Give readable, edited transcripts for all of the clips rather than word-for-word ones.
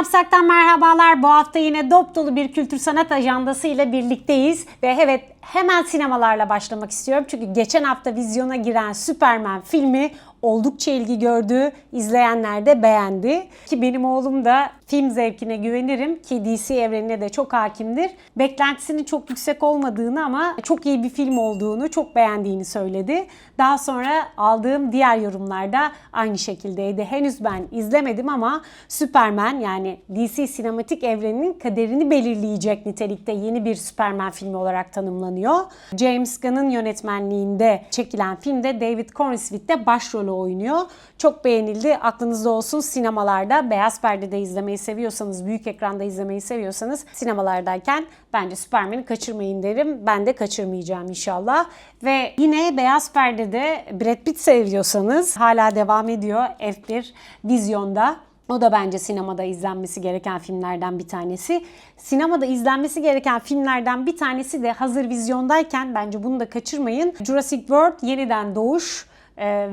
Yapsak'tan merhabalar. Bu hafta yine dop dolu bir kültür sanat ajandası ile birlikteyiz. Ve evet, hemen sinemalarla başlamak istiyorum. Çünkü geçen hafta vizyona giren Superman filmi oldukça ilgi gördü. İzleyenler de beğendi. Ki benim oğlum da film zevkine güvenirim ki DC evrenine de çok hakimdir. Beklentisinin çok yüksek olmadığını ama çok iyi bir film olduğunu, çok beğendiğini söyledi. Daha sonra aldığım diğer yorumlarda aynı şekildeydi. Henüz ben izlemedim ama Superman, yani DC sinematik evreninin kaderini belirleyecek nitelikte yeni bir Superman filmi olarak tanımlanıyor. James Gunn'ın yönetmenliğinde çekilen filmde David Corenswet de başrolü oynuyor. Çok beğenildi. Aklınızda olsun, sinemalarda beyaz perdede izlemeyi seviyorsanız, büyük ekranda izlemeyi seviyorsanız sinemalardayken bence Superman'i kaçırmayın derim. Ben de kaçırmayacağım inşallah. Ve yine beyaz perdede Brad Pitt seviyorsanız hala devam ediyor F1 vizyonda. O da bence sinemada izlenmesi gereken filmlerden bir tanesi. Sinemada izlenmesi gereken filmlerden bir tanesi de hazır vizyondayken bence bunu da kaçırmayın. Jurassic World Yeniden Doğuş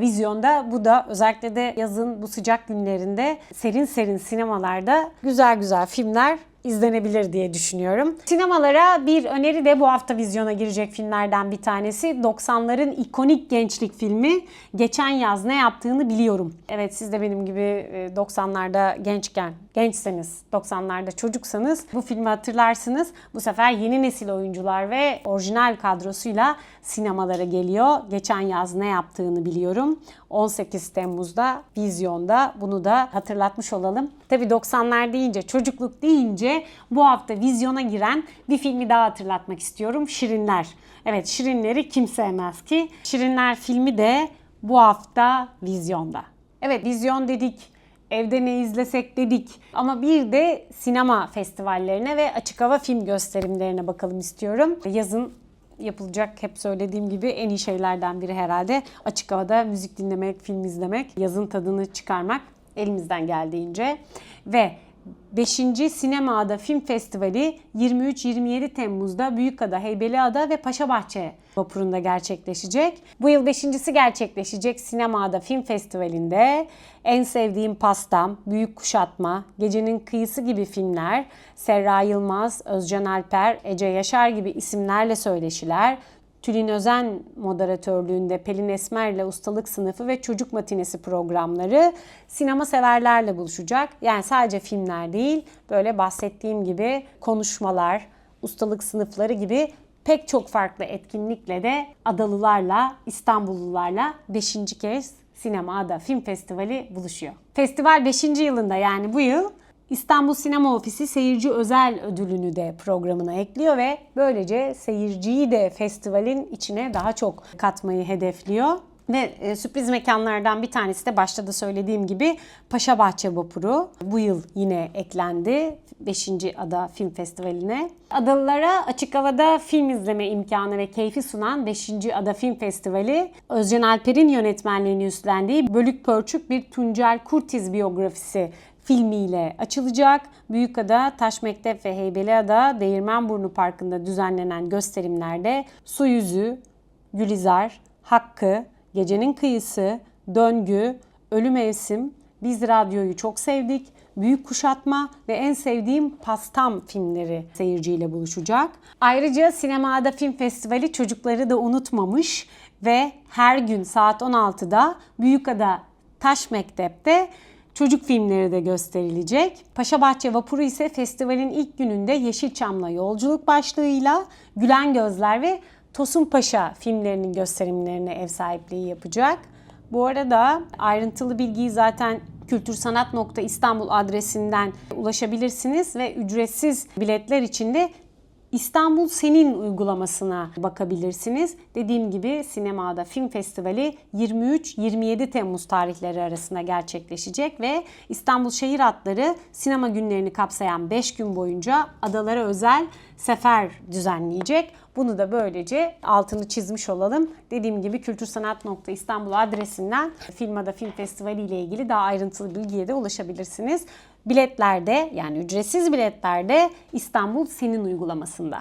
vizyonda. Bu da özellikle de yazın bu sıcak günlerinde serin serin sinemalarda güzel güzel filmler izlenebilir diye düşünüyorum. Sinemalara bir öneri de bu hafta vizyona girecek filmlerden bir tanesi. 90'ların ikonik gençlik filmi Geçen Yaz Ne Yaptığını Biliyorum. Evet, siz de benim gibi 90'larda gençseniz, 90'larda çocuksanız bu filmi hatırlarsınız. Bu sefer yeni nesil oyuncular ve orijinal kadrosuyla sinemalara geliyor. Geçen Yaz Ne Yaptığını Biliyorum. 18 Temmuz'da vizyonda, bunu da hatırlatmış olalım. Tabii 90'lar deyince, çocukluk deyince bu hafta vizyona giren bir filmi daha hatırlatmak istiyorum. Şirinler. Evet, Şirinleri kim sevmez ki? Şirinler filmi de bu hafta vizyonda. Evet, vizyon dedik, evde ne izlesek dedik ama bir de sinema festivallerine ve açık hava film gösterimlerine bakalım istiyorum. Yazın yapılacak, hep söylediğim gibi, en iyi şeylerden biri herhalde açık havada müzik dinlemek, film izlemek, yazın tadını çıkarmak elimizden geldiğince. Ve 5. Sinema-Ada Film Festivali 23-27 Temmuz'da Büyükada, Heybeliada ve Paşabahçe vapurunda gerçekleşecek. Bu yıl 5.'si gerçekleşecek Sinema-Ada Film Festivali'nde En Sevdiğim Pastam, Büyük Kuşatma, Gecenin Kıyısı gibi filmler, Serra Yılmaz, Özcan Alper, Ece Yaşar gibi isimlerle söyleşiler, Tülin Özen moderatörlüğünde Pelin Esmer'le Ustalık Sınıfı ve Çocuk Matinesi programları sinema severlerle buluşacak. Yani sadece filmler değil, böyle bahsettiğim gibi konuşmalar, ustalık sınıfları gibi pek çok farklı etkinlikle de Adalılarla, İstanbullularla 5. kez Sinema-Ada Film Festivali buluşuyor. Festival 5. yılında, yani bu yıl İstanbul Sinema Ofisi Seyirci Özel Ödülünü de programına ekliyor ve böylece seyirciyi de festivalin içine daha çok katmayı hedefliyor. Ve sürpriz mekanlardan bir tanesi de başta da söylediğim gibi Paşabahçe Vapuru bu yıl yine eklendi 5. Ada Film Festivali'ne. Adalılara açık havada film izleme imkanı ve keyfi sunan 5. Ada Film Festivali, Özcan Alper'in yönetmenliğini üstlendiği Bölük Pörçük bir Tuncel Kurtiz biyografisi filmiyle açılacak. Büyükada, Taşmektep ve Heybeliada Değirmenburnu Parkı'nda düzenlenen gösterimlerde Su Yüzü, Gülizar, Hakkı, Gecenin Kıyısı, Döngü, Ölü Mevsim, Biz Radyoyu Çok Sevdik, Büyük Kuşatma ve En Sevdiğim Pastam filmleri seyirciyle buluşacak. Ayrıca Sinema-Ada Film Festivali çocukları da unutmamış ve her gün saat 16'da Büyükada Taşmektep'te çocuk filmleri de gösterilecek. Paşabahçe Vapuru ise festivalin ilk gününde Yeşilçam'la Yolculuk başlığıyla Gülen Gözler ve Tosun Paşa filmlerinin gösterimlerine ev sahipliği yapacak. Bu arada ayrıntılı bilgiyi zaten kültürsanat.istanbul adresinden ulaşabilirsiniz ve ücretsiz biletler için de İstanbul Senin uygulamasına bakabilirsiniz. Dediğim gibi Sinema-Ada Film Festivali 23-27 Temmuz tarihleri arasında gerçekleşecek ve İstanbul Şehir Hatları sinema günlerini kapsayan 5 gün boyunca adalara özel sefer düzenleyecek. Bunu da böylece altını çizmiş olalım. Dediğim gibi kültürsanat.istanbul adresinden Filmada Film Festivali ile ilgili daha ayrıntılı bilgiye de ulaşabilirsiniz. Biletlerde, yani ücretsiz biletlerde İstanbul Senin uygulamasında.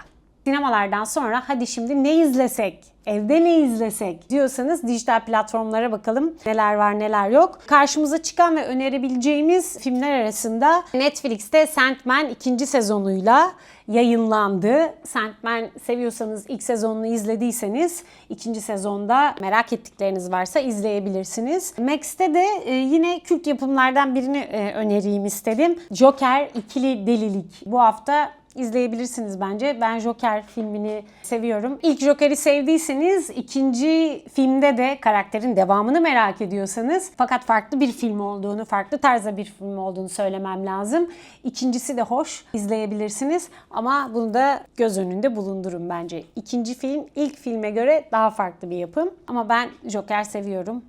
Sinemalardan sonra hadi şimdi ne izlesek, evde ne izlesek diyorsanız dijital platformlara bakalım neler var neler yok. Karşımıza çıkan ve önerebileceğimiz filmler arasında Netflix'te Sandman 2. sezonuyla yayınlandı. Sandman seviyorsanız, ilk sezonunu izlediyseniz 2. sezonda merak ettikleriniz varsa izleyebilirsiniz. Max'te de yine kült yapımlardan birini önereyim istedim. Joker İkili Delilik. Bu hafta İzleyebilirsiniz bence. Ben Joker filmini seviyorum. İlk Joker'i sevdiyseniz ikinci filmde de karakterin devamını merak ediyorsanız fakat farklı bir film olduğunu, farklı tarzda bir film olduğunu söylemem lazım. İkincisi de hoş. İzleyebilirsiniz ama bunu da göz önünde bulundurun bence. İkinci film ilk filme göre daha farklı bir yapım. Ama ben Joker seviyorum.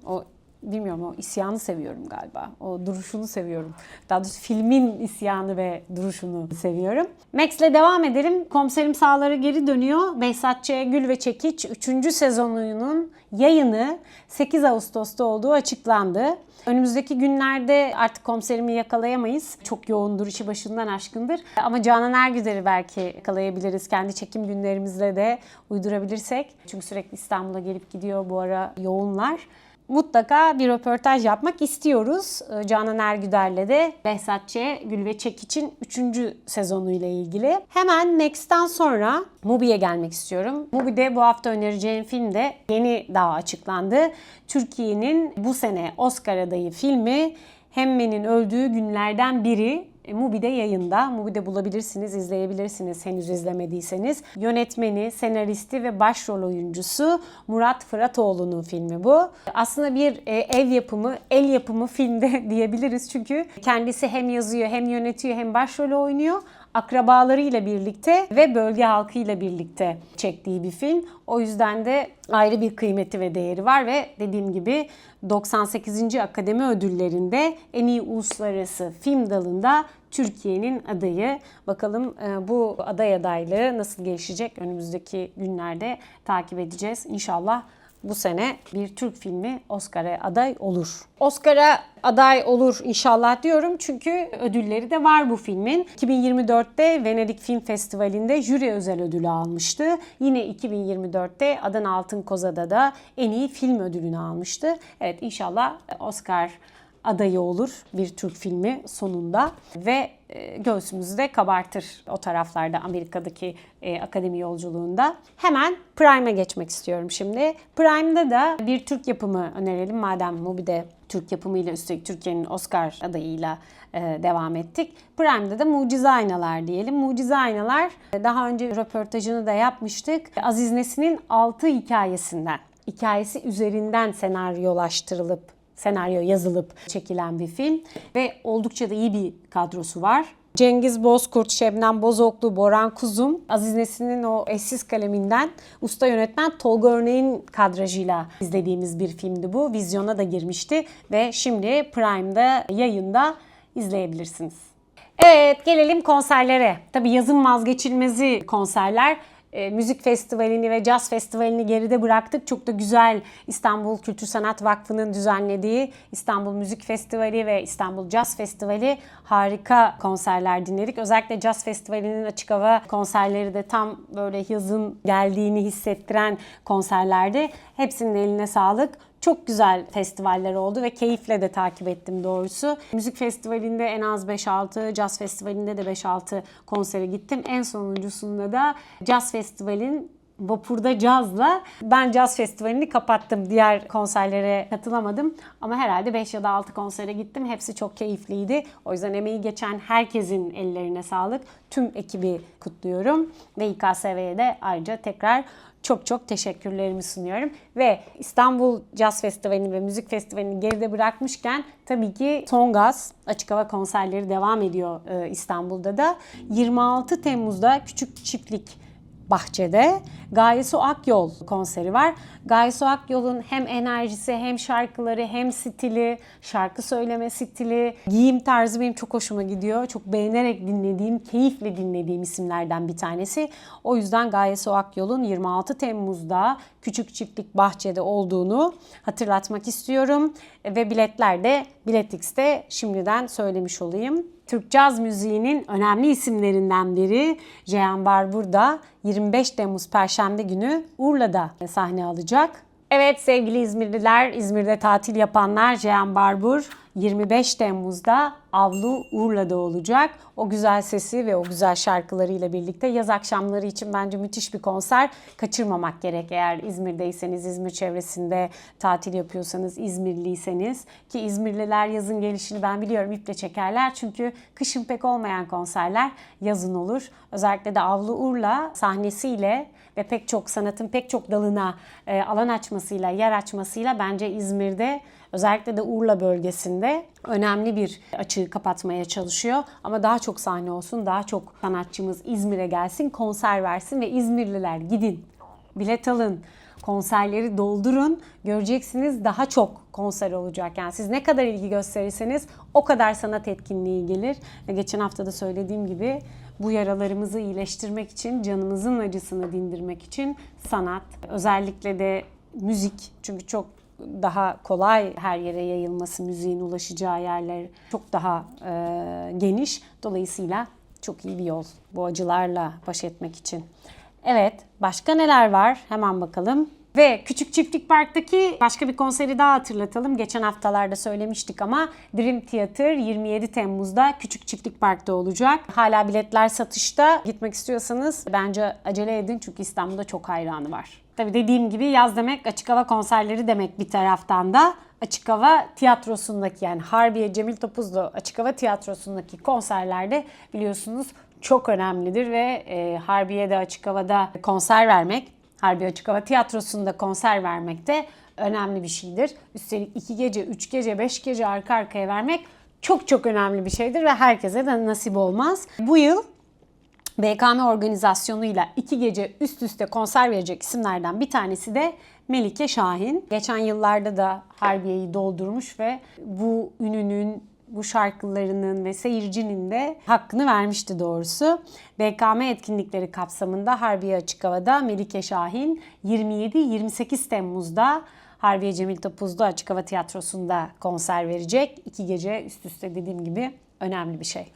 Bilmiyorum, o isyanı seviyorum galiba. O duruşunu seviyorum. Daha doğrusu filmin isyanı ve duruşunu seviyorum. Max'le devam edelim. Komiserim Sağlar'a geri dönüyor. Behzat Ç. Gül ve Çekiç 3. sezonunun yayını 8 Ağustos'ta olduğu açıklandı. Önümüzdeki günlerde artık komiserimi yakalayamayız. Çok yoğundur, işi başından aşkındır. Ama Canan Ergüder'i belki yakalayabiliriz. Kendi çekim günlerimizle de uydurabilirsek. Çünkü sürekli İstanbul'a gelip gidiyor, bu ara yoğunlar. Mutlaka bir röportaj yapmak istiyoruz. Canan Ergüder'le de Behzat Ç. Gül ve Çekiç'in 3. sezonuyla ilgili. Hemen Max'ten sonra Mubi'ye gelmek istiyorum. Mubi'de bu hafta önereceğim film de yeni daha açıklandı. Türkiye'nin bu sene Oscar adayı filmi Hemmen'in öldüğü günlerden biri. Mubi'de yayında. Mubi'de bulabilirsiniz, izleyebilirsiniz henüz izlemediyseniz. Yönetmeni, senaristi ve başrol oyuncusu Murat Fıratoğlu'nun filmi bu. Aslında bir ev yapımı, el yapımı filmde diyebiliriz. Çünkü kendisi hem yazıyor, hem yönetiyor, hem başrolü oynuyor. Akrabalarıyla birlikte ve bölge halkıyla birlikte çektiği bir film. O yüzden de ayrı bir kıymeti ve değeri var ve dediğim gibi 98. Akademi Ödülleri'nde en iyi uluslararası film dalında Türkiye'nin adayı. Bakalım bu aday adaylığı nasıl gelişecek, önümüzdeki günlerde takip edeceğiz. İnşallah bu sene bir Türk filmi Oscar'a aday olur. Oscar'a aday olur inşallah diyorum çünkü ödülleri de var bu filmin. 2024'te Venedik Film Festivali'nde jüri özel ödülü almıştı. Yine 2024'te Adana Altın Koza'da da en iyi film ödülünü almıştı. Evet, inşallah Oscar adayı olur bir Türk filmi sonunda ve göğsümüzü de kabartır o taraflarda, Amerika'daki akademi yolculuğunda. Hemen Prime'a geçmek istiyorum şimdi. Prime'da da bir Türk yapımı önerelim. Madem Mubi'de Türk yapımıyla, üstelik Türkiye'nin Oscar adayıyla devam ettik. Prime'da da Mucize Aynalar diyelim. Mucize Aynalar, daha önce röportajını da yapmıştık. Aziz Nesin'in 6 hikayesinden, hikayesi üzerinden senaryo yazılıp çekilen bir film ve oldukça da iyi bir kadrosu var. Cengiz Bozkurt, Şebnem Bozoklu, Boran Kuzum, Aziz Nesin'in o eşsiz kaleminden usta yönetmen Tolga Örneğin kadrajıyla izlediğimiz bir filmdi bu. Vizyona da girmişti ve şimdi Prime'da yayında izleyebilirsiniz. Evet, gelelim konserlere. Tabii yazın vazgeçilmezi konserler. Müzik festivalini ve caz festivalini geride bıraktık. Çok da güzel İstanbul Kültür Sanat Vakfı'nın düzenlediği İstanbul Müzik Festivali ve İstanbul Caz Festivali harika konserler dinledik. Özellikle caz festivalinin açık hava konserleri de tam böyle yazın geldiğini hissettiren konserlerdi. Hepsinin eline sağlık. Çok güzel festivaller oldu ve keyifle de takip ettim doğrusu. Müzik festivalinde en az 5-6, caz festivalinde de 5-6 konsere gittim. En sonuncusunda da caz festivalin Vapurda Caz'la ben caz festivalini kapattım. Diğer konserlere katılamadım ama herhalde 5 ya da 6 konsere gittim. Hepsi çok keyifliydi. O yüzden emeği geçen herkesin ellerine sağlık. Tüm ekibi kutluyorum ve İKSV'ye de ayrıca tekrar çok teşekkürlerimi sunuyorum. Ve İstanbul Caz Festivali'ni ve Müzik Festivali'ni geride bırakmışken tabii ki son gaz açık hava konserleri devam ediyor İstanbul'da da. 26 Temmuz'da Küçük Çiftlik Bahçe'de Gaye Su Akyol konseri var. Gaye Su Akyol'un hem enerjisi, hem şarkıları, hem stili, şarkı söyleme stili, giyim tarzı benim çok hoşuma gidiyor. Çok beğenerek dinlediğim, keyifle dinlediğim isimlerden bir tanesi. O yüzden Gaye Su Akyol'un 26 Temmuz'da Küçük Çiftlik Bahçe'de olduğunu hatırlatmak istiyorum. Ve biletler de Biletix'te şimdiden söylemiş olayım. Türk caz müziğinin önemli isimlerinden biri Ceyhan Barbur da 25 Temmuz Perşembe günü Urla'da sahne alacak. Evet sevgili İzmirliler, İzmir'de tatil yapanlar, Ceyhan Barbur 25 Temmuz'da Avlu Urla'da olacak. O güzel sesi ve o güzel şarkılarıyla birlikte yaz akşamları için bence müthiş bir konser. Kaçırmamak gerek eğer İzmir'deyseniz, İzmir çevresinde tatil yapıyorsanız, İzmirliyseniz. Ki İzmirliler yazın gelişini ben biliyorum iple çekerler. Çünkü kışın pek olmayan konserler yazın olur. Özellikle de Avlu Urla sahnesiyle ve pek çok sanatın pek çok dalına alan açmasıyla, yer açmasıyla bence İzmir'de özellikle de Urla bölgesinde önemli bir açığı kapatmaya çalışıyor. Ama daha çok sahne olsun, daha çok sanatçımız İzmir'e gelsin, konser versin ve İzmirliler gidin, bilet alın, konserleri doldurun. Göreceksiniz daha çok konser olacak. Yani siz ne kadar ilgi gösterirseniz o kadar sanat etkinliği gelir. Ve geçen hafta da söylediğim gibi bu yaralarımızı iyileştirmek için, canımızın acısını dindirmek için sanat, özellikle de müzik, çünkü çok daha kolay her yere yayılması, müziğin ulaşacağı yerler çok daha geniş. Dolayısıyla çok iyi bir yol bu acılarla baş etmek için. Evet, başka neler var? Hemen bakalım. Ve Küçük Çiftlik Park'taki başka bir konseri daha hatırlatalım. Geçen haftalarda söylemiştik ama Dream Theater 27 Temmuz'da Küçük Çiftlik Park'ta olacak. Hala biletler satışta. Gitmek istiyorsanız bence acele edin çünkü İstanbul'da çok hayranı var. Tabii dediğim gibi yaz demek açık hava konserleri demek bir taraftan da. Açık hava tiyatrosundaki, yani Harbiye Cemil Topuzlu Açık Hava Tiyatrosu'ndaki konserlerde biliyorsunuz çok önemlidir ve Harbiye'de açık havada konser vermek, Harbiye Açık Hava Tiyatrosu'nda konser vermek de önemli bir şeydir. Üstelik 2 gece, 3 gece, 5 gece arka arkaya vermek çok çok önemli bir şeydir ve herkese de nasip olmaz. Bu yıl BKM organizasyonuyla 2 gece üst üste konser verecek isimlerden bir tanesi de Melike Şahin. Geçen yıllarda da Harbiye'yi doldurmuş ve bu ününün, bu şarkılarının ve seyircinin de hakkını vermişti doğrusu. BKM etkinlikleri kapsamında Harbiye Açık Hava'da Melike Şahin 27-28 Temmuz'da Harbiye Cemil Topuzlu Açık Hava Tiyatrosu'nda konser verecek. 2 gece üst üste, dediğim gibi önemli bir şey.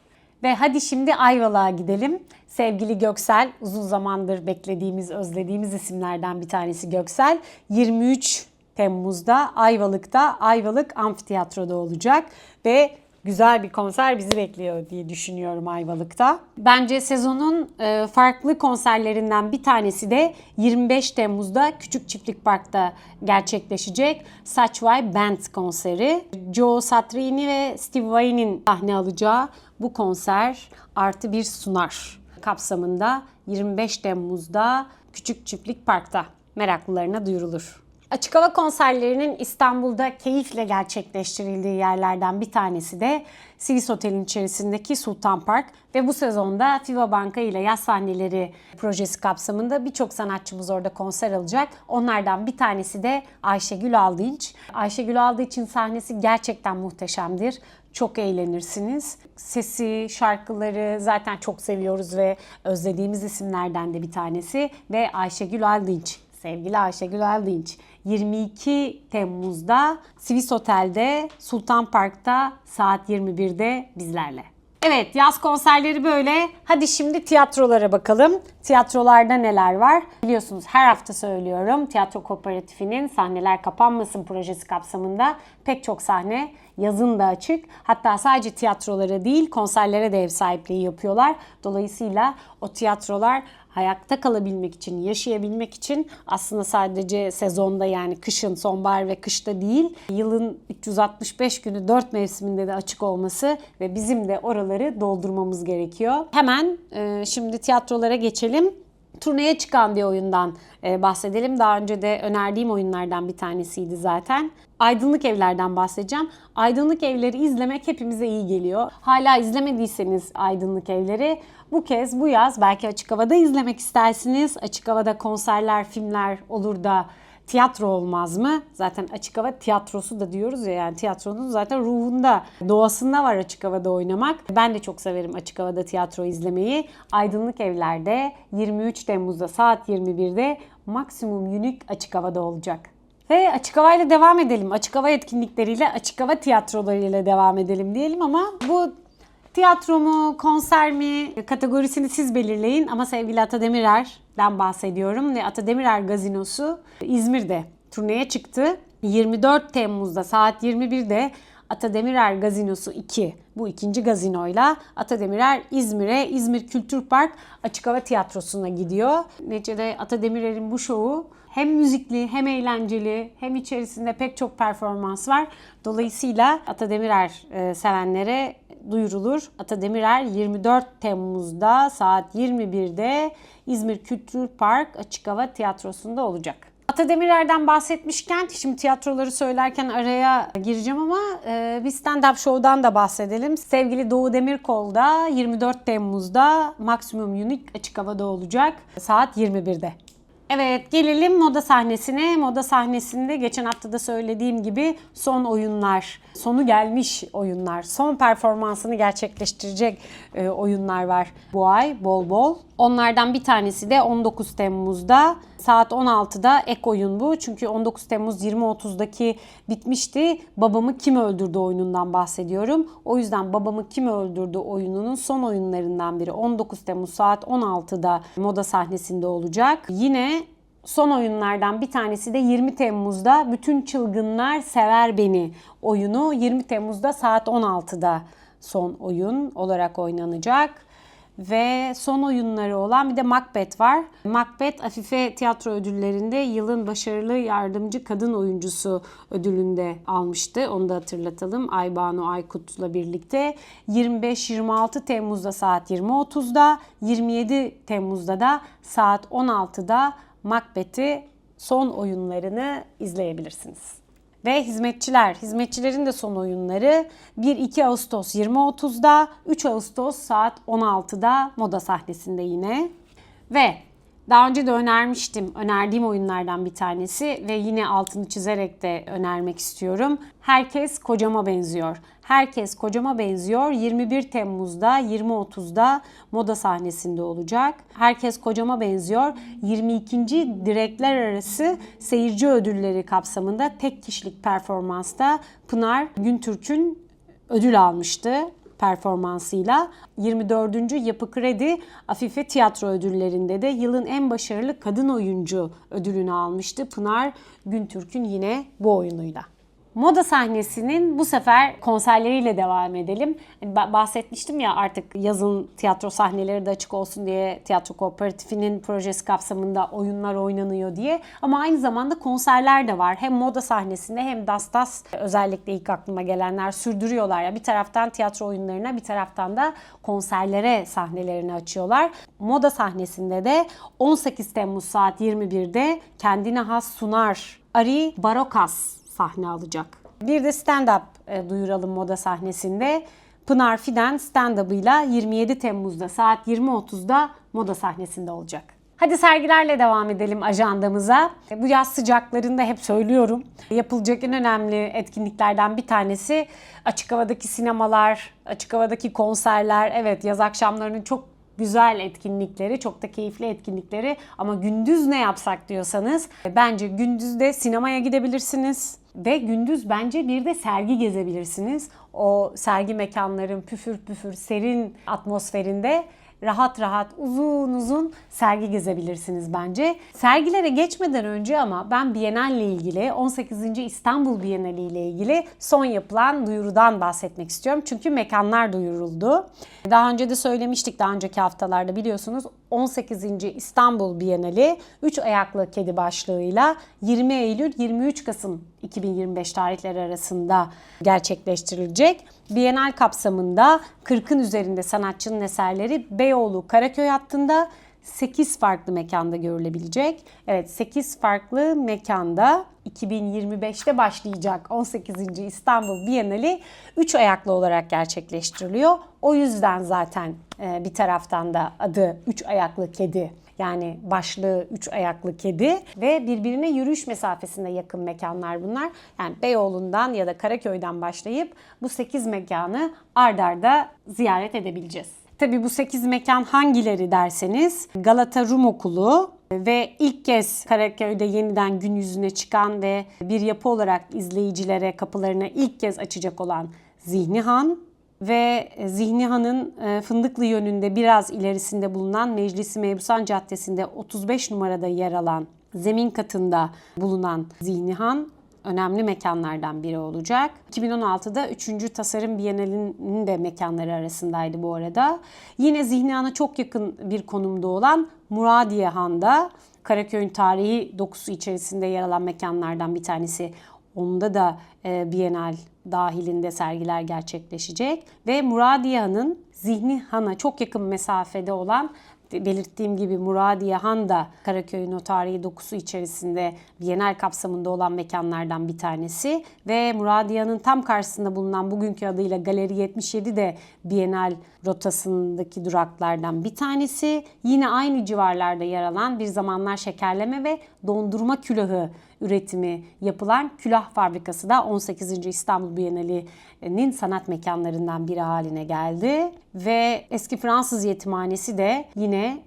Ve hadi şimdi Ayvalık'a gidelim. Sevgili Göksel, uzun zamandır beklediğimiz, özlediğimiz isimlerden bir tanesi Göksel. 23 Temmuz'da Ayvalık'ta Ayvalık Amfiteyatro'da olacak ve güzel bir konser bizi bekliyor diye düşünüyorum Ayvalık'ta. Bence sezonun farklı konserlerinden bir tanesi de 25 Temmuz'da Küçük Çiftlik Park'ta gerçekleşecek Satchway Band konseri. Joe Satriani ve Steve Vai'nin sahne alacağı bu konser artı bir sunar kapsamında 25 Temmuz'da Küçük Çiftlik Park'ta, meraklılarına duyurulur. Açık hava konserlerinin İstanbul'da keyifle gerçekleştirildiği yerlerden bir tanesi de Sivis Otel'in içerisindeki Sultan Park ve bu sezonda FIBA Banka ile Yaz Sahneleri projesi kapsamında birçok sanatçımız orada konser alacak. Onlardan bir tanesi de Ayşegül Aldınç. Ayşegül Aldınç'ın sahnesi gerçekten muhteşemdir. Çok eğlenirsiniz. Sesi, şarkıları zaten çok seviyoruz ve özlediğimiz isimlerden de bir tanesi ve Ayşegül Aldınç. Sevgili Ayşegül Aldınç 22 Temmuz'da Sivis Otel'de Sultan Park'ta saat 21'de bizlerle. Evet, yaz konserleri böyle. Hadi şimdi tiyatrolara bakalım. Tiyatrolarda neler var? Biliyorsunuz her hafta söylüyorum. Tiyatro Kooperatifi'nin Sahneler Kapanmasın projesi kapsamında pek çok sahne yazın da açık. Hatta sadece tiyatrolara değil, konserlere de ev sahipliği yapıyorlar. Dolayısıyla o tiyatrolar hayatta kalabilmek için, yaşayabilmek için aslında sadece sezonda, yani kışın, sonbahar ve kışta değil, yılın 365 günü 4 mevsiminde de açık olması ve bizim de oraları doldurmamız gerekiyor. Hemen şimdi tiyatrolara geçelim. Turneye çıkan bir oyundan bahsedelim. Daha önce de önerdiğim oyunlardan bir tanesiydi zaten. Aydınlık Evler'den bahsedeceğim. Aydınlık Evler'i izlemek hepimize iyi geliyor. Hala izlemediyseniz Aydınlık Evler'i bu kez, bu yaz belki açık havada izlemek istersiniz. Açık havada konserler, filmler olur da tiyatro olmaz mı? Zaten açık hava tiyatrosu da diyoruz ya, yani tiyatronun zaten ruhunda, doğasında var açık havada oynamak. Ben de çok severim açık havada tiyatro izlemeyi. Aydınlık Evler'de 23 Temmuz'da saat 21'de Maksimum Unique açık havada olacak. Ve açık hava ile devam edelim. Açık hava etkinlikleriyle, açık hava tiyatrolarıyla devam edelim diyelim ama bu tiyatro mu, konser mi kategorisini siz belirleyin. Ama sevgili Ata Demirer'den bahsediyorum ve Ata Demirer Gazinosu İzmir'de turneye çıktı. 24 Temmuz'da saat 21'de Ata Demirer Gazinosu 2, bu ikinci gazinoyla Ata Demirer İzmir'e, İzmir Kültür Park Açık Hava Tiyatrosu'na gidiyor. Neticede Ata Demirer'in bu şovu hem müzikli, hem eğlenceli, hem içerisinde pek çok performans var. Dolayısıyla Ata Demirer sevenlere duyurulur. Ata Demirer 24 Temmuz'da saat 21'de İzmir Kültür Park Açık Hava Tiyatrosu'nda olacak. Ata Demirer'den bahsetmişken, şimdi tiyatroları söylerken araya gireceğim ama bir stand-up show'dan da bahsedelim. Sevgili Doğu Demirkol da 24 Temmuz'da Maximum Unique Açık Hava'da olacak saat 21'de. Evet, gelelim moda sahnesine. Moda sahnesinde geçen hafta da söylediğim gibi son oyunlar, sonu gelmiş oyunlar, son performansını gerçekleştirecek oyunlar var bu ay bol bol. Onlardan bir tanesi de 19 Temmuz'da saat 16'da ek oyun bu. Çünkü 19 Temmuz 20.30'daki bitmişti. Babamı Kim Öldürdü oyunundan bahsediyorum. O yüzden Babamı Kim Öldürdü oyununun son oyunlarından biri 19 Temmuz saat 16'da moda sahnesinde olacak. Yine son oyunlardan bir tanesi de 20 Temmuz'da Bütün Çılgınlar Sever Beni oyunu 20 Temmuz'da saat 16'da son oyun olarak oynanacak. Ve son oyunları olan bir de Macbeth var. Macbeth Afife Tiyatro Ödülleri'nde yılın başarılı yardımcı kadın oyuncusu ödülünde almıştı. Onu da hatırlatalım. Aybanu Aykut'la birlikte 25-26 Temmuz'da saat 20.30'da, 27 Temmuz'da da saat 16'da Macbeth'i son oyunlarını izleyebilirsiniz. Ve hizmetçilerin de son oyunları 1-2 Ağustos 20.30'da, 3 Ağustos saat 16'da moda sahnesinde yine. Ve daha önce de önerdiğim oyunlardan bir tanesi ve yine altını çizerek de önermek istiyorum. Herkes Kocama Benziyor. Herkes Kocama Benziyor 21 Temmuz'da 20.30'da moda sahnesinde olacak. Herkes Kocama Benziyor 22. Direkler Arası Seyirci Ödülleri kapsamında tek kişilik performansta Pınar Güntürk'ün ödül almıştı performansıyla. 24. Yapı Kredi Afife Tiyatro Ödülleri'nde de yılın en başarılı kadın oyuncu ödülünü almıştı Pınar Güntürk'ün yine bu oyunuyla. Moda sahnesinin bu sefer konserleriyle devam edelim. Bahsetmiştim ya, artık yazın tiyatro sahneleri de açık olsun diye Tiyatro Kooperatifinin projesi kapsamında oyunlar oynanıyor diye. Ama aynı zamanda konserler de var. Hem moda sahnesinde hem DASDAS, özellikle ilk aklıma gelenler, sürdürüyorlar. Ya bir taraftan tiyatro oyunlarına, bir taraftan da konserlere sahnelerini açıyorlar. Moda sahnesinde de 18 Temmuz saat 21'de kendine has sunar Ari Barokas sahne alacak. Bir de stand-up duyuralım moda sahnesinde. Pınar Fidan stand-up'ıyla 27 Temmuz'da saat 20.30'da moda sahnesinde olacak. Hadi sergilerle devam edelim ajandamıza. Bu yaz sıcaklarında hep söylüyorum. Yapılacak en önemli etkinliklerden bir tanesi açık havadaki sinemalar, açık havadaki konserler. Evet, yaz akşamlarının çok güzel etkinlikleri, çok da keyifli etkinlikleri, ama gündüz ne yapsak diyorsanız bence gündüz de sinemaya gidebilirsiniz ve gündüz bence bir de sergi gezebilirsiniz. O sergi mekanların püfür püfür serin atmosferinde rahat rahat uzun uzun sergi gezebilirsiniz bence. Sergilere geçmeden önce ama ben Biennalle ile ilgili, 18. İstanbul Bienali ile ilgili son yapılan duyurudan bahsetmek istiyorum. Çünkü mekanlar duyuruldu. Daha önce de söylemiştik, daha önceki haftalarda biliyorsunuz, 18. İstanbul Bienali 3 ayaklı kedi başlığıyla 20 Eylül 23 Kasım 2025 tarihleri arasında gerçekleştirilecek. Bienal kapsamında 40'ın üzerinde sanatçının eserleri Beyoğlu Karaköy hattında 8 farklı mekanda görülebilecek. Evet, 8 farklı mekanda 2025'te başlayacak 18. İstanbul Bienali 3 ayaklı olarak gerçekleştiriliyor. O yüzden zaten bir taraftan da adı 3 ayaklı kedi. Yani başlığı 3 ayaklı kedi ve birbirine yürüyüş mesafesinde yakın mekanlar bunlar. Yani Beyoğlu'ndan ya da Karaköy'den başlayıp bu 8 mekanı ard arda ziyaret edebileceğiz. Tabii bu 8 mekan hangileri derseniz Galata Rum Okulu, ve ilk kez Karaköy'de yeniden gün yüzüne çıkan ve bir yapı olarak izleyicilere kapılarını ilk kez açacak olan Zihni Han ve Zihni Han'ın Fındıklı yönünde biraz ilerisinde bulunan Meclis-i Mebusan Caddesi'nde 35 numarada yer alan zemin katında bulunan Zihni Han önemli mekanlardan biri olacak. 2016'da 3. Tasarım Bienalinin de mekanları arasındaydı bu arada. Yine Zihni Han'a çok yakın bir konumda olan Muradiye Han'da Karaköy'ün tarihi dokusu içerisinde yer alan mekanlardan bir tanesi. Onda da Bienal dahilinde sergiler gerçekleşecek. Ve Muradiye Han'ın Zihni Han'a çok yakın mesafede olan, belirttiğim gibi Muradiye Han da Karaköy'ün o tarihi dokusu içerisinde Bienal kapsamında olan mekanlardan bir tanesi. Ve Muradiye Han'ın tam karşısında bulunan bugünkü adıyla Galeri 77 de Bienal rotasındaki duraklardan bir tanesi. Yine aynı civarlarda yer alan, bir zamanlar şekerleme ve dondurma külahı üretimi yapılan külah fabrikası da 18. İstanbul Bienali'nin sanat mekanlarından biri haline geldi. Ve eski Fransız yetimhanesi de yine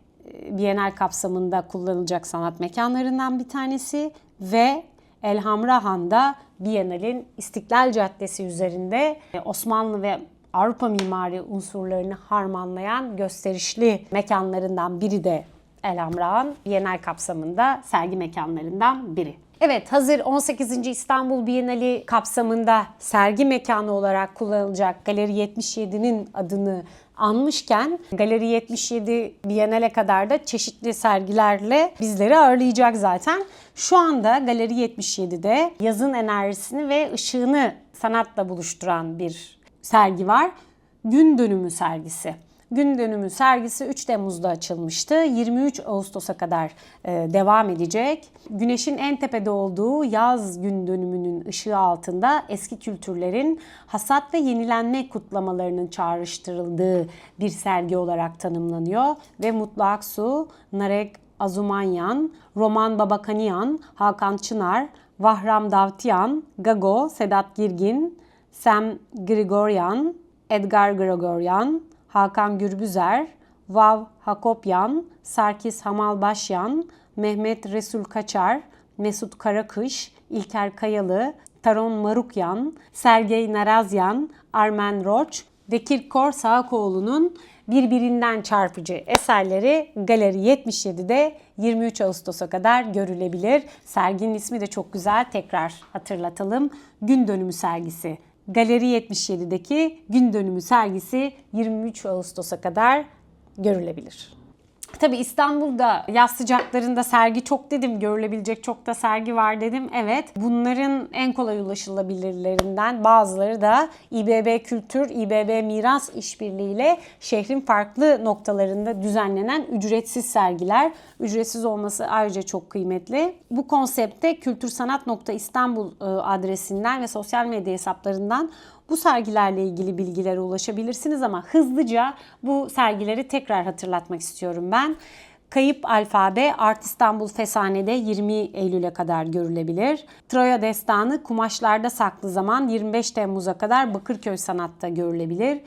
Bienal kapsamında kullanılacak sanat mekanlarından bir tanesi. Ve Elhamra Han da Bienal'in İstiklal Caddesi üzerinde Osmanlı ve Avrupa mimari unsurlarını harmanlayan gösterişli mekanlarından biri de Elhamra Han, Bienal kapsamında sergi mekanlarından biri. Evet, hazır 18. İstanbul Bienali kapsamında sergi mekanı olarak kullanılacak Galeri 77'nin adını anmışken, Galeri 77 Bienale kadar da çeşitli sergilerle bizleri ağırlayacak zaten. Şu anda Galeri 77'de yazın enerjisini ve ışığını sanatla buluşturan bir sergi var. Gün Dönümü sergisi. Gün Dönümü sergisi 3 Temmuz'da açılmıştı. 23 Ağustos'a kadar devam edecek. Güneşin en tepede olduğu yaz gün dönümünün ışığı altında eski kültürlerin hasat ve yenilenme kutlamalarının çağrıştırıldığı bir sergi olarak tanımlanıyor. Ve Mutlu Aksu, Narek Azumanyan, Roman Babakanian, Hakan Çınar, Vahram Davtyan, Gago, Sedat Girgin, Sam Grigoryan, Edgar Grigoryan, Hakan Gürbüzer, Vav Hakopyan, Sarkis Hamalbaşyan, Mehmet Resul Kaçar, Mesut Karakış, İlker Kayalı, Taron Marukyan, Sergey Narazyan, Armen Roç ve Kirkor Sağakoğlu'nun birbirinden çarpıcı eserleri Galeri 77'de 23 Ağustos'a kadar görülebilir. Serginin ismi de çok güzel, tekrar hatırlatalım. Gün Dönümü sergisi. Galeri 77'deki Gün Dönümü sergisi 23 Ağustos'a kadar görülebilir. Tabii İstanbul'da yaz sıcaklarında sergi çok dedim, görülebilecek çok da sergi var dedim. Evet, bunların en kolay ulaşılabilirlerinden bazıları da İBB Kültür, İBB Miras işbirliğiyle şehrin farklı noktalarında düzenlenen ücretsiz sergiler. Ücretsiz olması ayrıca çok kıymetli. Bu konsepte kültürsanat.istanbul adresinden ve sosyal medya hesaplarından bu sergilerle ilgili bilgilere ulaşabilirsiniz ama hızlıca bu sergileri tekrar hatırlatmak istiyorum ben. Kayıp Alfabe Art İstanbul Fesane'de 20 Eylül'e kadar görülebilir. Troya Destanı Kumaşlarda Saklı Zaman 25 Temmuz'a kadar Bakırköy Sanat'ta görülebilir.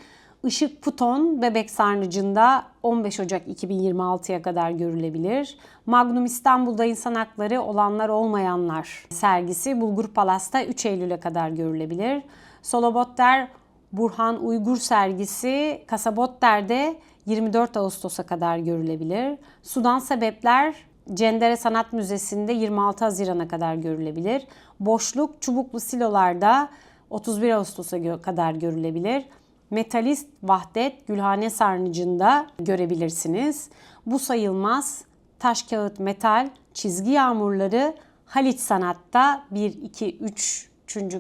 Işık Puton Bebek Sarnıcı'nda 15 Ocak 2026'ya kadar görülebilir. Magnum İstanbul'da İnsan Hakları Olanlar Olmayanlar sergisi Bulgur Palas'ta 3 Eylül'e kadar görülebilir. Solobotler Burhan Uygur sergisi Kasabotler'de 24 Ağustos'a kadar görülebilir. Sudan Sebepler Cendere Sanat Müzesi'nde 26 Haziran'a kadar görülebilir. Boşluk Çubuklu Silolar'da 31 Ağustos'a kadar görülebilir. Metalist Vahdet Gülhane Sarnıcı'nda görebilirsiniz. Bu sayılmaz Taş Kağıt Metal Çizgi Yağmurları Haliç Sanat'ta 1, 2, 3.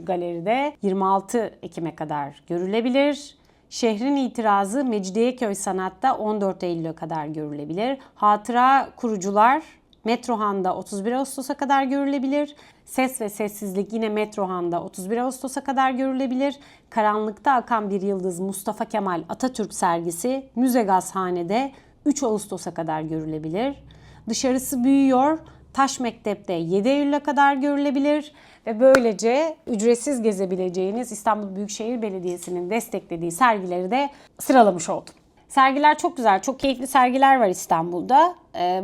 galeride 26 Ekim'e kadar görülebilir. Şehrin İtirazı Mecidiyeköy Sanat'ta 14 Eylül'e kadar görülebilir. Hatıra Kurucular Metrohan'da 31 Ağustos'a kadar görülebilir. Ses ve Sessizlik yine Metrohan'da 31 Ağustos'a kadar görülebilir. Karanlıkta Akan Bir Yıldız Mustafa Kemal Atatürk sergisi Müze Gazhane'de 3 Ağustos'a kadar görülebilir. Dışarısı Büyüyor Taş Mektep'te 7 Eylül'e kadar görülebilir ve böylece ücretsiz gezebileceğiniz İstanbul Büyükşehir Belediyesi'nin desteklediği sergileri de sıralamış oldum. Sergiler çok güzel, çok keyifli sergiler var İstanbul'da.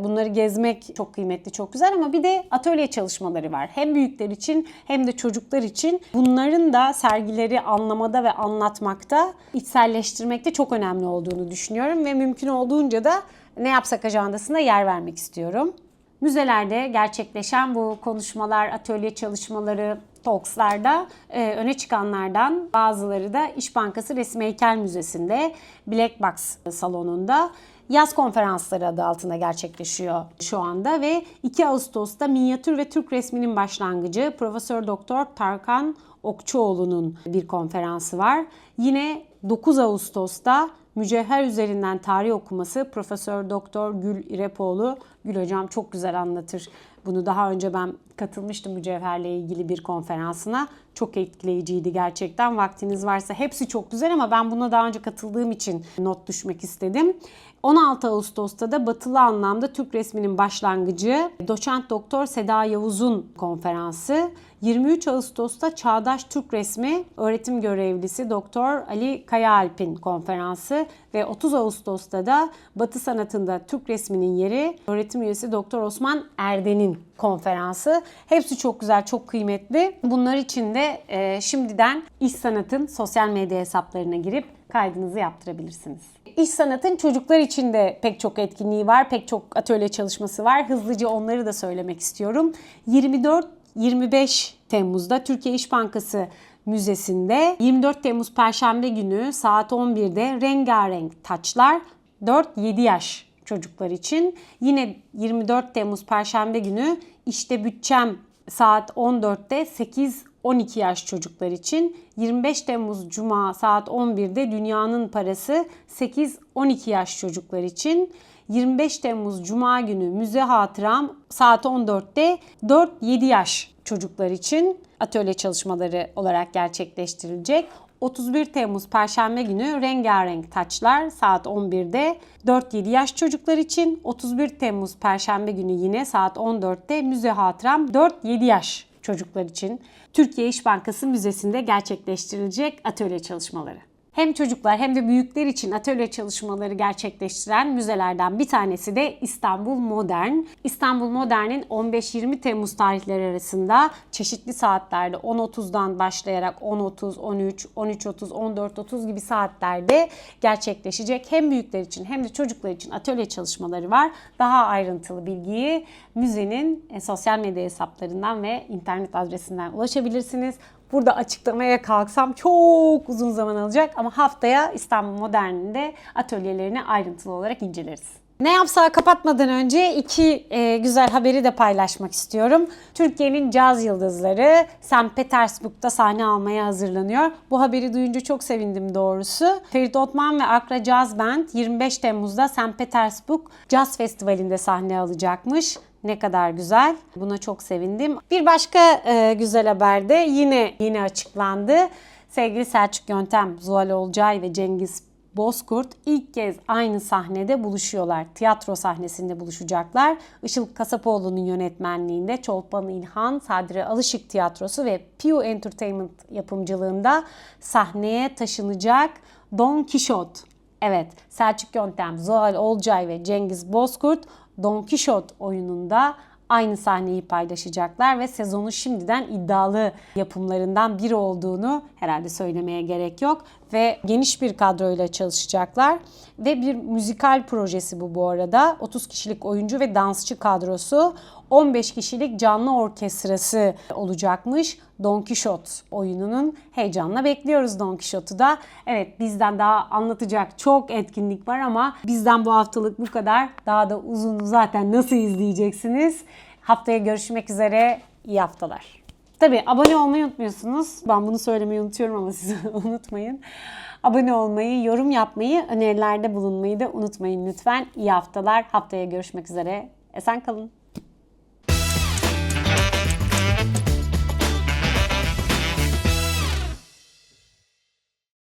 Bunları gezmek çok kıymetli, çok güzel ama bir de atölye çalışmaları var. Hem büyükler için hem de çocuklar için. Bunların da sergileri anlamada ve anlatmakta, içselleştirmekte çok önemli olduğunu düşünüyorum ve mümkün olduğunca da Ne Yapsak ajandasına yer vermek istiyorum. Müzelerde gerçekleşen bu konuşmalar, atölye çalışmaları, talkslarda öne çıkanlardan bazıları da İş Bankası Resim Heykel Müzesi'nde Black Box salonunda yaz konferansları adı altında gerçekleşiyor şu anda ve 2 Ağustos'ta Minyatür ve Türk Resminin Başlangıcı Profesör Doktor Tarkan Okçuoğlu'nun bir konferansı var. Yine 9 Ağustos'ta Mücevher üzerinden tarih okuması Profesör Doktor Gül İrepoğlu. Gül hocam çok güzel anlatır. Bunu daha önce ben katılmıştım mücevherle ilgili bir konferansına. Çok etkileyiciydi gerçekten. Vaktiniz varsa hepsi çok güzel ama ben buna daha önce katıldığım için not düşmek istedim. 16 Ağustos'ta da batılı anlamda Türk resminin başlangıcı Doçent Doktor Seda Yavuz'un konferansı. 23 Ağustos'ta Çağdaş Türk Resmi öğretim görevlisi Doktor Ali Kayaalp'in konferansı ve 30 Ağustos'ta da Batı sanatında Türk resminin yeri öğretim üyesi Doktor Osman Erden'in konferansı. Hepsi çok güzel, çok kıymetli. Bunlar için de şimdiden İş Sanat'ın sosyal medya hesaplarına girip kaydınızı yaptırabilirsiniz. İş Sanat'ın çocuklar için de pek çok etkinliği var, pek çok atölye çalışması var. Hızlıca onları da söylemek istiyorum. 24-25 Temmuz'da Türkiye İş Bankası Müzesi'nde 24 Temmuz Perşembe günü saat 11'de rengarenk taçlar 4-7 yaş çocuklar için. Yine 24 Temmuz Perşembe günü işte bütçem saat 14'te 8-12 yaş çocuklar için. 25 Temmuz Cuma saat 11'de Dünyanın Parası 8-12 yaş çocuklar için. 25 Temmuz Cuma günü Müze Hatıram saat 14'te 4-7 yaş çocuklar için atölye çalışmaları olarak gerçekleştirilecek. 31 Temmuz Perşembe günü rengarenk taçlar saat 11'de 4-7 yaş çocuklar için. 31 Temmuz Perşembe günü yine saat 14'te Müze Hatıram 4-7 yaş çocuklar için Türkiye İş Bankası Müzesi'nde gerçekleştirilecek atölye çalışmaları. Hem çocuklar hem de büyükler için atölye çalışmaları gerçekleştiren müzelerden bir tanesi de İstanbul Modern. İstanbul Modern'in 15-20 Temmuz tarihleri arasında çeşitli saatlerde 10.30'dan başlayarak 10.30, 13, 13.30, 14.30 gibi saatlerde gerçekleşecek hem büyükler için hem de çocuklar için atölye çalışmaları var. Daha ayrıntılı bilgiyi müzenin sosyal medya hesaplarından ve internet adresinden ulaşabilirsiniz. Burada açıklamaya kalksam çok uzun zaman alacak ama haftaya İstanbul Modern'in de atölyelerini ayrıntılı olarak inceleriz. Ne Yapsak kapatmadan önce iki güzel haberi de paylaşmak istiyorum. Türkiye'nin caz yıldızları St. Petersburg'da sahne almaya hazırlanıyor. Bu haberi duyunca çok sevindim doğrusu. Ferit Otman ve Akra Jazz Band 25 Temmuz'da St. Petersburg Jazz Festivali'nde sahne alacakmış. Ne kadar güzel. Buna çok sevindim. Bir başka güzel haber de yine açıklandı. Sevgili Selçuk Yöntem, Zuhal Olcay ve Cengiz Bozkurt ilk kez aynı sahnede buluşuyorlar. Tiyatro sahnesinde buluşacaklar. Işıl Kasapoğlu'nun yönetmenliğinde Çolpan İlhan, Sadri Alışık Tiyatrosu ve Piu Entertainment yapımcılığında sahneye taşınacak Don Kişot. Evet, Selçuk Yöntem, Zuhal Olcay ve Cengiz Bozkurt Don Kişot oyununda aynı sahneyi paylaşacaklar ve sezonun şimdiden iddialı yapımlarından biri olduğunu herhalde söylemeye gerek yok. Ve geniş bir kadroyla çalışacaklar ve bir müzikal projesi bu arada. 30 kişilik oyuncu ve dansçı kadrosu, 15 kişilik canlı orkestrası olacakmış. Don Kişot oyununun heyecanla bekliyoruz Don Kişot'u da. Evet, bizden daha anlatacak çok etkinlik var ama bizden bu haftalık bu kadar. Daha da uzun zaten nasıl izleyeceksiniz? Haftaya görüşmek üzere. İyi haftalar. Tabii abone olmayı unutmuyorsunuz. Ben bunu söylemeyi unutuyorum ama siz unutmayın. Abone olmayı, yorum yapmayı, önerilerde bulunmayı da unutmayın lütfen. İyi haftalar. Haftaya görüşmek üzere. Esen kalın.